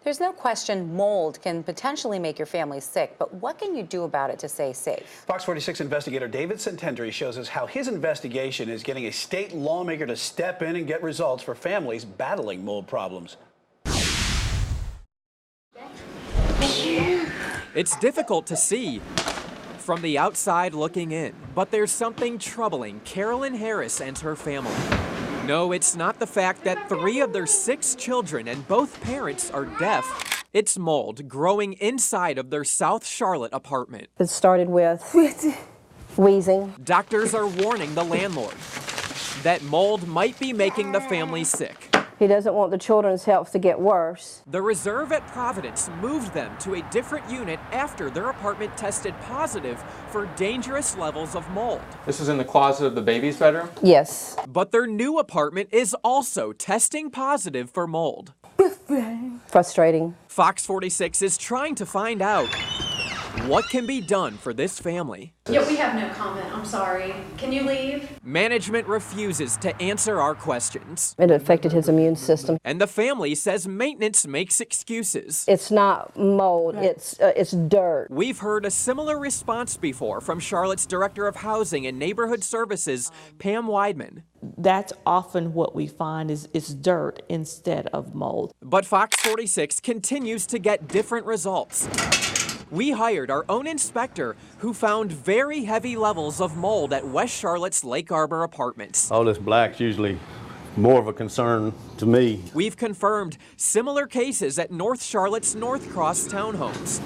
There's no question mold can potentially make your family sick, but what can you do about it to stay safe? Fox 46 investigator David Centendry shows us how his investigation is getting a state lawmaker to step in and get results for families battling mold problems. It's difficult to see from the outside looking in, but there's something troubling Carolyn Harris and her family. No, it's not the fact that 3 of their 6 children and both parents are deaf. It's mold growing inside of their South Charlotte apartment. It started with wheezing. Doctors are warning the landlord that mold might be making the family sick. He doesn't want the children's health to get worse. The reserve at Providence moved them to a different unit after their apartment tested positive for dangerous levels of mold. This is in the closet of the baby's bedroom? Yes. But their new apartment is also testing positive for mold. Frustrating. Fox 46 is trying to find out what can be done for this family. Yeah, we have no comment. I'm sorry. Can you leave? Management refuses to answer our questions. It affected his immune system. And the family says maintenance makes excuses. It's not mold, it's dirt. We've heard a similar response before from Charlotte's Director of Housing and Neighborhood Services, Pam Weidman. That's often what we find is dirt instead of mold. But Fox 46 continues to get different results. We hired our own inspector who found very heavy levels of mold at West Charlotte's Lake Arbor apartments. All this black's usually more of a concern to me. We've confirmed similar cases at North Charlotte's North Cross townhomes.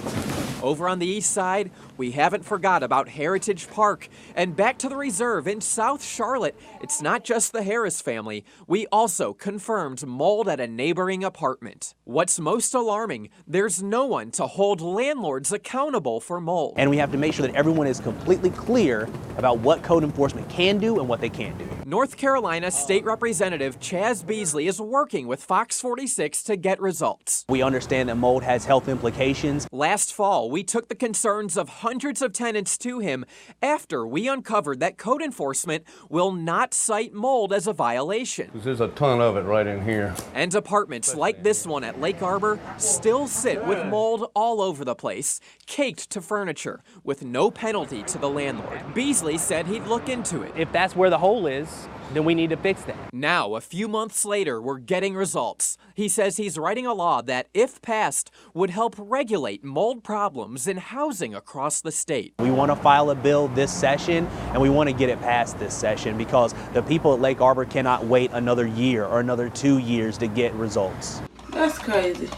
Over on the east side, we haven't forgot about Heritage Park. And back to the reserve in South Charlotte, it's not just the Harris family. We also confirmed mold at a neighboring apartment. What's most alarming, there's no one to hold landlords accountable for mold. And we have to make sure that everyone is completely clear about what code enforcement can do and what they can't do. North Carolina State Representative Chaz Beasley is working with Fox 46 to get results. We understand that mold has health implications. Last fall, we took the concerns of hundreds of tenants to him after we uncovered that code enforcement will not cite mold as a violation. There's a ton of it right in here. And apartments like this one at Lake Arbor still sit with mold all over the place, caked to furniture, with no penalty to the landlord. Beasley said he'd look into it. If that's where the hole is, then we need to fix that. Now, a few months later, we're getting results. He says he's writing a law that, if passed, would help regulate mold problems in housing across the state. We want to file a bill this session, and we want to get it passed this session because the people at Lake Arbor cannot wait another year or another 2 years to get results. That's crazy.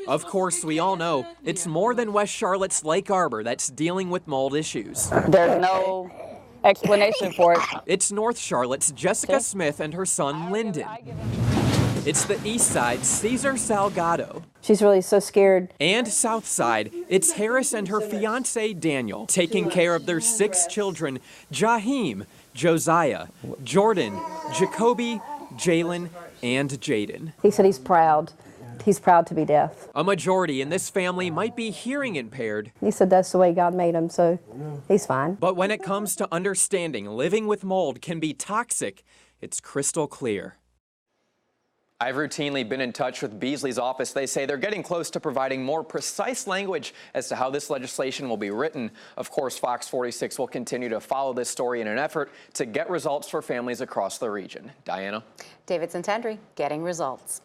Of course, we all know it's more than West Charlotte's Lake Arbor that's dealing with mold issues. There's no explanation for it. It's North Charlotte's Jessica Smith and her son Lyndon. It's the East Side's Cesar Salgado. She's really so scared. And South Side, it's Harris and her fiancé Daniel taking care of their 6 children, Jaheim, Josiah, Jordan, Jacoby, Jalen, and Jaden. He said he's proud. He's proud to be deaf. A majority in this family might be hearing impaired. He said that's the way God made him, so he's fine. But when it comes to understanding living with mold can be toxic, it's crystal clear. I've routinely been in touch with Beasley's office. They say they're getting close to providing more precise language as to how this legislation will be written. Of course, Fox 46 will continue to follow this story in an effort to get results for families across the region. Diana? David Centendry, getting results.